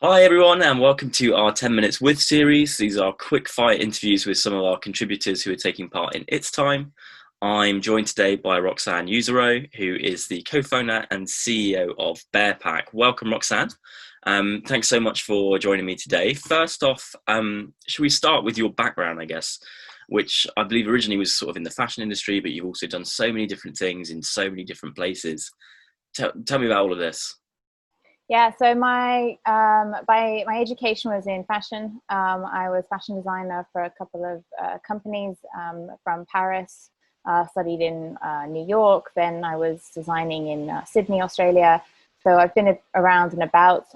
Hi everyone, and welcome to our 10 Minutes With series. These are quick fire interviews with some of our contributors who are taking part in It's Time. I'm joined today by Roxane Uzureau, who is the co-founder and CEO of barePack. Welcome, Roxane. Thanks so much for joining me today. First off, should we start with your background, I guess, which I believe originally was sort of in the fashion industry, but you've also done so many different things in so many different places. Tell me about all of this. Yeah, so my education was in fashion. I was fashion designer for a couple of companies from Paris. Studied in New York. Then I was designing in Sydney, Australia. So I've been around and about.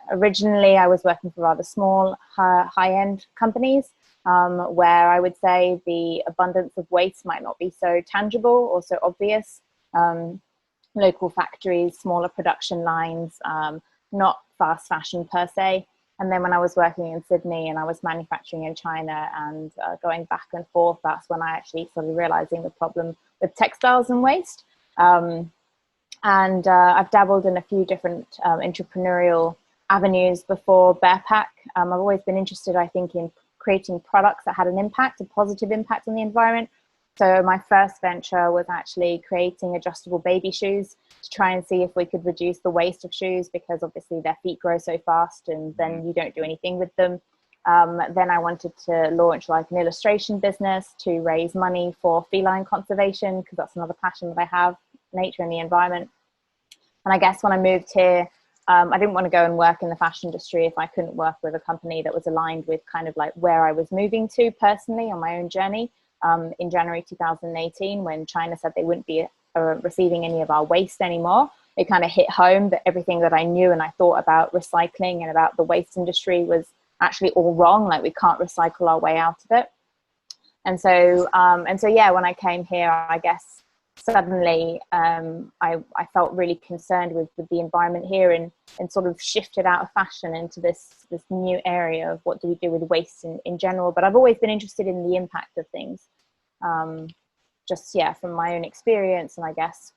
Originally, I was working for rather small, high-end companies, where I would say the abundance of waste might not be so tangible or so obvious. Local factories, smaller production lines, not fast fashion per se. And then when I was working in Sydney and I was manufacturing in China and going back and forth, that's when I actually started realizing the problem with textiles and waste. And I've dabbled in a few different entrepreneurial avenues before barePack. I've always been interested, I think, in creating products that had an impact, a positive impact on the environment. So my first venture was actually creating adjustable baby shoes to try and see if we could reduce the waste of shoes, because obviously their feet grow so fast and then you don't do anything with them. Then I wanted to launch like an illustration business to raise money for feline conservation, because that's another passion that I have, nature and the environment. And I guess when I moved here, I didn't want to go and work in the fashion industry if I couldn't work with a company that was aligned with kind of like where I was moving to personally on my own journey. In January 2018, when China said they wouldn't be receiving any of our waste anymore, it kind of hit home that everything that I knew and I thought about recycling and about the waste industry was actually all wrong. Like, we can't recycle our way out of it. And so yeah, when I came here, I guess suddenly I felt really concerned with the environment here, and sort of shifted out of fashion into this new area of what do we do with waste in general. But I've always been interested in the impact of things, just from my own experience, and I guess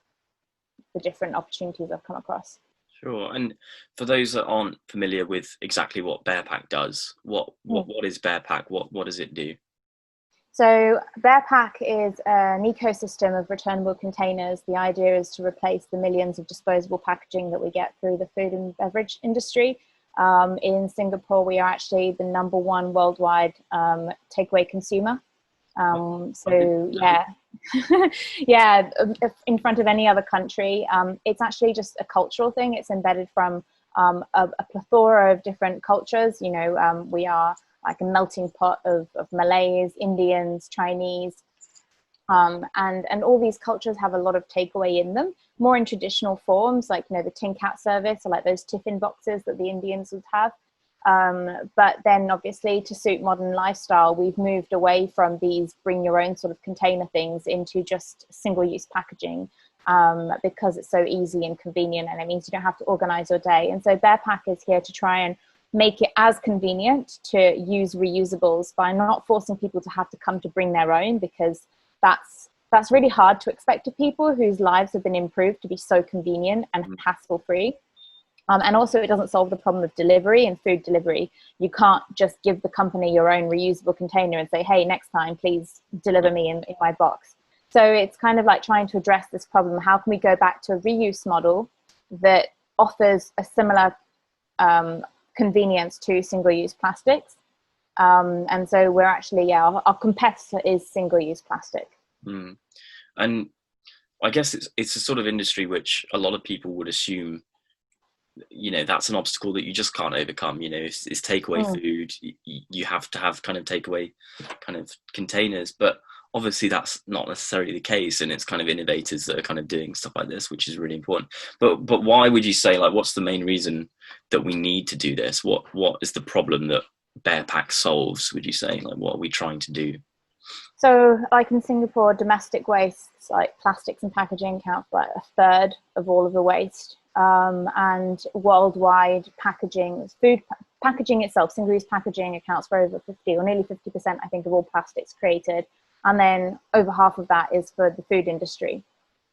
the different opportunities I've come across. Sure. And for those that aren't familiar with exactly what barePack does, what is barePack? What does it do? So barePack is an ecosystem of returnable containers. The idea is to replace the millions of disposable packaging that we get through the food and beverage industry. In Singapore, we are actually the #1 worldwide takeaway consumer. So yeah, yeah, in front of any other country. It's actually just a cultural thing. It's embedded from a plethora of different cultures. We are like a melting pot of Malays, Indians, Chinese, and all these cultures have a lot of takeaway in them, more in traditional forms, like the tin cap service, or like those tiffin boxes that the Indians would have. But then obviously, to suit modern lifestyle, we've moved away from these bring your own sort of container things into just single-use packaging, because it's so easy and convenient, and it means you don't have to organize your day. And so barePack is here to try and make it as convenient to use reusables by not forcing people to have to come to bring their own, because that's really hard to expect of people whose lives have been improved to be so convenient and hassle-free. And also, it doesn't solve the problem of delivery and food delivery. You can't just give the company your own reusable container and say, hey, next time, please deliver me in my box. So it's kind of like trying to address this problem. How can we go back to a reuse model that offers a similar convenience to single-use plastics? And so we're actually, our competitor is single-use plastic. And I guess it's a sort of industry which a lot of people would assume, that's an obstacle that you just can't overcome. It's takeaway food. You have to have kind of takeaway kind of containers, but obviously that's not necessarily the case, and it's kind of innovators that are kind of doing stuff like this, which is really important. But why would you say, like, what's the main reason that we need to do this? What is the problem that barePack solves, would you say? Like, what are we trying to do? So like in Singapore, domestic wastes like plastics and packaging account for like a third of all of the waste. And worldwide packaging, packaging itself, single-use packaging accounts for over 50 or nearly 50%, I think, of all plastics created. And then over half of that is for the food industry.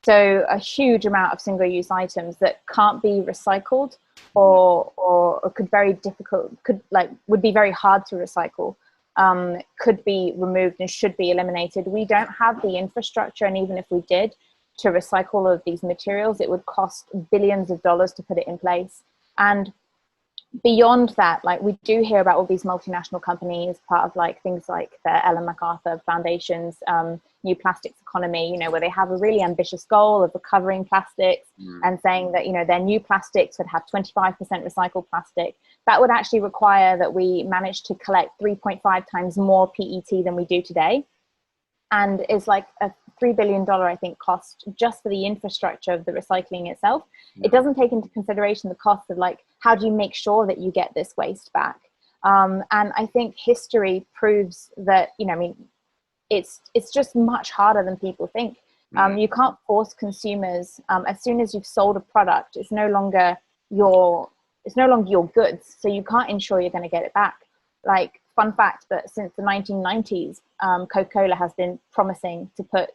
So a huge amount of single-use items that can't be recycled or or would be very hard to recycle, could be removed and should be eliminated. We don't have the infrastructure, and even if we did, to recycle all of these materials, it would cost billions of dollars to put it in place. And beyond that, like, we do hear about all these multinational companies, part of like things like the Ellen MacArthur Foundation's New Plastics Economy, you know, where they have a really ambitious goal of recovering plastics and saying that, you know, their new plastics would have 25% recycled plastic. That would actually require that we manage to collect 3.5 times more PET than we do today. And is like a $3 billion, I think, cost just for the infrastructure of the recycling itself. It doesn't take into consideration the cost of, like, how do you make sure that you get this waste back? And I think history proves that, you know, I mean, it's just much harder than people think. You can't force consumers. As soon as you've sold a product, it's no longer your goods. So you can't ensure you're going to get it back. Like, fun fact, that since the 1990s, Coca-Cola has been promising to put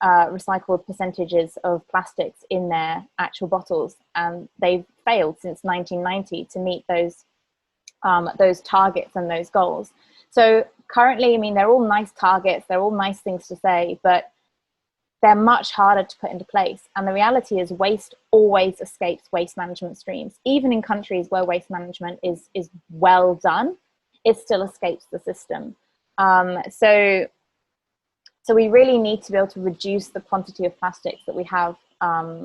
recycled percentages of plastics in their actual bottles, and they've failed since 1990 to meet those targets and those goals. So currently, I mean, they're all nice targets, they're all nice things to say, but they're much harder to put into place. And the reality is, waste always escapes waste management streams. Even in countries where waste management is well done, it still escapes the system. So we really need to be able to reduce the quantity of plastics that we have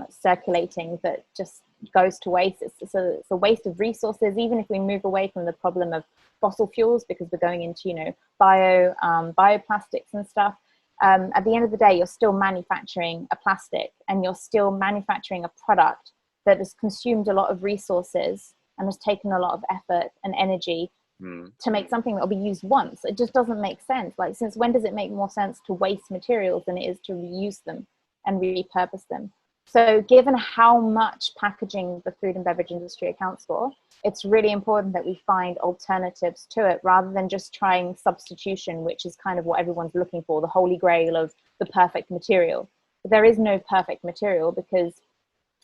circulating that just goes to waste. It's a waste of resources, even if we move away from the problem of fossil fuels, because we're going into, you know, bioplastics and stuff. At the end of the day, you're still manufacturing a plastic, and you're still manufacturing a product that has consumed a lot of resources and has taken a lot of effort and energy to make something that will be used once. It just doesn't make sense. Like, since when does it make more sense to waste materials than it is to reuse them and repurpose them? So given how much packaging the food and beverage industry accounts for, it's really important that we find alternatives to it, rather than just trying substitution, which is kind of what everyone's looking for, the holy grail of the perfect material. But there is no perfect material, because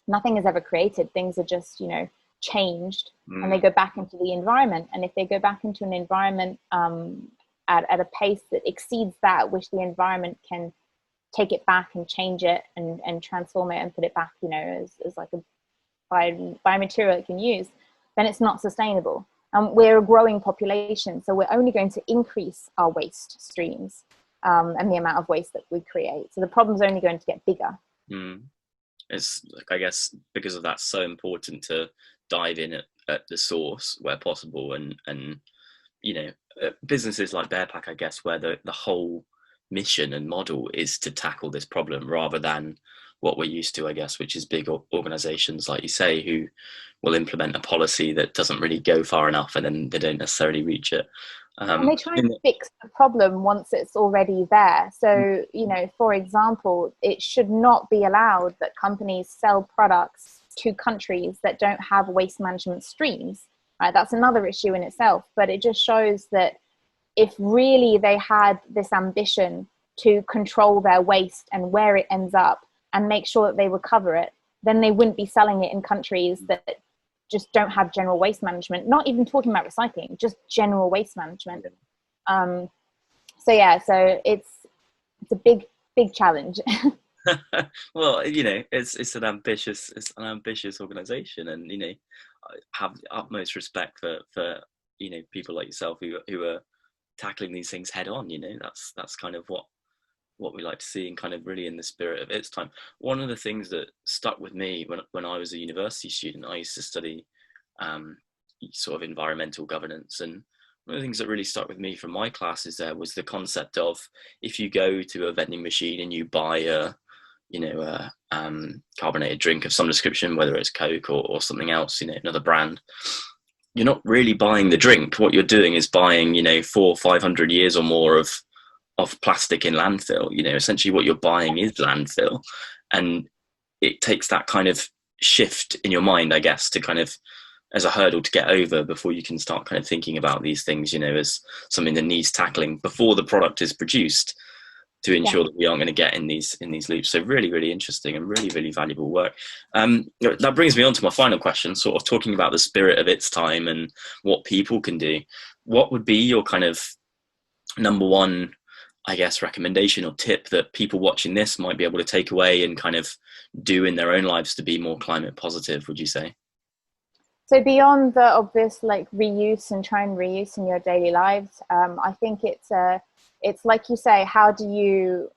nothing is ever created. Things are just, you know, changed, and they go back into the environment. And if they go back into an environment at a pace that exceeds that which the environment can take it back and change it and transform it and put it back, you know, as like a biomaterial it can use, then it's not sustainable. We're a growing population, so we're only going to increase our waste streams and the amount of waste that we create. So the problem's only going to get bigger. It's like, I guess because of that, so important to dive in at the source where possible, and you know, businesses like barePack, I guess, where the whole mission and model is to tackle this problem, rather than what we're used to, I guess, which is big organizations, like you say, who will implement a policy that doesn't really go far enough, and then they don't necessarily reach it. And they try and fix the problem once it's already there. So, you know, for example, it should not be allowed that companies sell products to countries that don't have waste management streams. Right? That's another issue in itself. But it just shows that if really they had this ambition to control their waste and where it ends up and make sure that they recover it, then they wouldn't be selling it in countries that just don't have general waste management, not even talking about recycling, just general waste management. So it's a big challenge. Well, you know, it's an ambitious organization, and, you know, I have the utmost respect for you know, people like yourself who are tackling these things head on. You know, that's kind of what we like to see, and kind of really in the spirit of its time. One of the things that stuck with me when I was a university student, I used to study sort of environmental governance, and one of the things that really stuck with me from my classes there was the concept of, if you go to a vending machine and you buy a carbonated drink of some description, whether it's Coke or something else, you know, another brand, you're not really buying the drink. What you're doing is buying, you know, 400 or 500 years or more of plastic in landfill. You know, essentially what you're buying is landfill. And it takes that kind of shift in your mind, I guess, to kind of, as a hurdle to get over before you can start kind of thinking about these things, you know, as something that needs tackling before the product is produced. to Yeah. ensure that we aren't going to get in these loops. So really, really interesting and really, really valuable work. That brings me on to my final question, sort of talking about the spirit of its time and what people can do. What would be your kind of number one, I guess, recommendation or tip that people watching this might be able to take away and kind of do in their own lives to be more climate positive, would you say? So beyond the obvious like reuse and try and reuse in your daily lives, I think it's like you say, how do you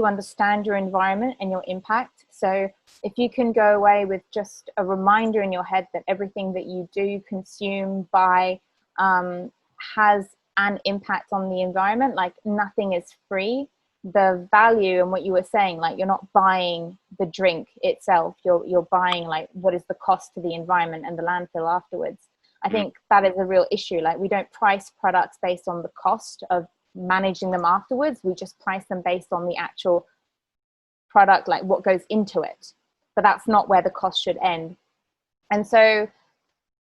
understand your environment and your impact? So if you can go away with just a reminder in your head that everything that you do, consume, buy, has an impact on the environment, like nothing is free. The value and what you were saying, like you're not buying the drink itself, you're buying like what is the cost to the environment and the landfill afterwards. I think that is a real issue. Like we don't price products based on the cost of managing them afterwards. We just price them based on the actual product, like what goes into it. But that's not where the cost should end. And so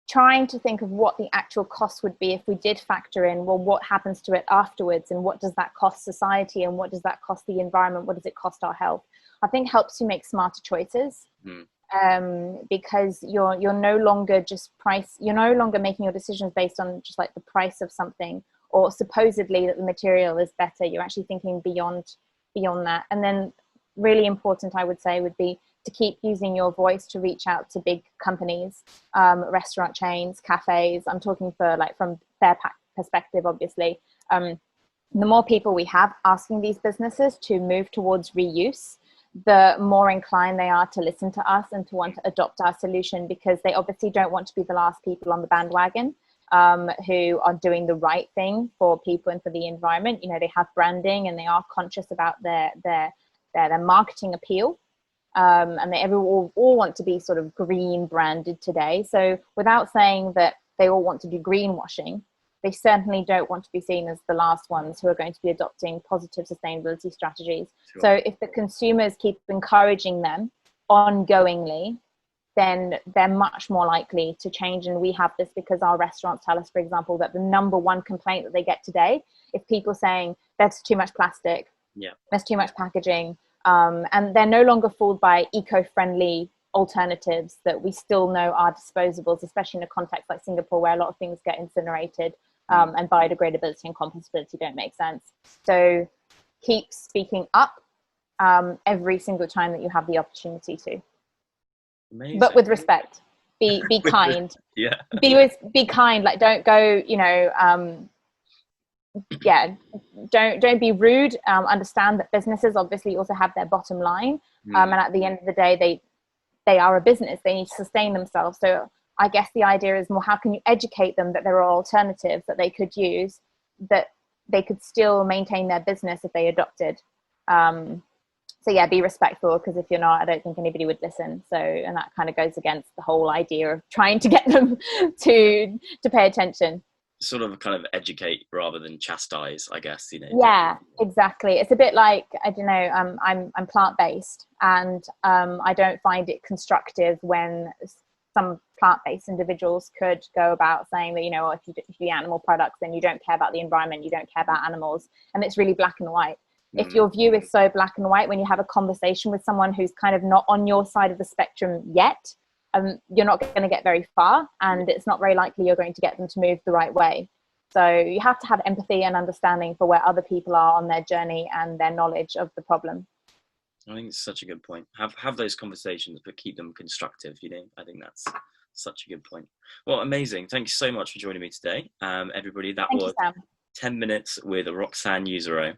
trying to think of what the actual cost would be if we did factor in, well, what happens to it afterwards, and what does that cost society, and what does that cost the environment, what does it cost our health, I think helps you make smarter choices. Because you're no longer you're no longer making your decisions based on just like the price of something, or supposedly that the material is better. You're actually thinking beyond that. And then really important, I would say, would be to keep using your voice to reach out to big companies, restaurant chains, cafes. I'm talking for like from barePack perspective, obviously. The more people we have asking these businesses to move towards reuse, the more inclined they are to listen to us and to want to adopt our solution, because they obviously don't want to be the last people on the bandwagon, who are doing the right thing for people and for the environment. You know, they have branding and they are conscious about their marketing appeal. And they all want to be sort of green branded today. So without saying that they all want to do greenwashing, they certainly don't want to be seen as the last ones who are going to be adopting positive sustainability strategies. Sure. So if the consumers keep encouraging them ongoingly, then they're much more likely to change. And we have this because our restaurants tell us, for example, that the number one complaint that they get today is people saying there's too much plastic, there's too much packaging, and they're no longer fooled by eco-friendly alternatives that we still know are disposables, especially in a context like Singapore where a lot of things get incinerated, and biodegradability and compostability don't make sense. So keep speaking up every single time that you have the opportunity to. Amazing. But with respect. Be kind. Yeah. Be kind. Like don't go, don't be rude. Understand that businesses obviously also have their bottom line, and at the end of the day, they are a business. They need to sustain themselves. So I guess the idea is more, how can you educate them that there are alternatives that they could use, that they could still maintain their business if they adopted. So yeah, be respectful, because if you're not, I don't think anybody would listen. So, and that kind of goes against the whole idea of trying to get them to pay attention. Sort of kind of educate rather than chastise, I guess, Yeah, exactly. It's a bit like, I don't know, I'm plant-based, and I don't find it constructive when some plant-based individuals could go about saying that, if you eat animal products, then you don't care about the environment, you don't care about animals, and it's really black and white. If your view is so black and white, when you have a conversation with someone who's kind of not on your side of the spectrum yet, you're not going to get very far, and it's not very likely you're going to get them to move the right way. So you have to have empathy and understanding for where other people are on their journey and their knowledge of the problem. I think it's such a good point. Have those conversations, but keep them constructive. I think that's such a good point. Well, amazing. Thank you so much for joining me today, everybody. That Thank was you, Sam. 10 minutes with Roxane Uzureau.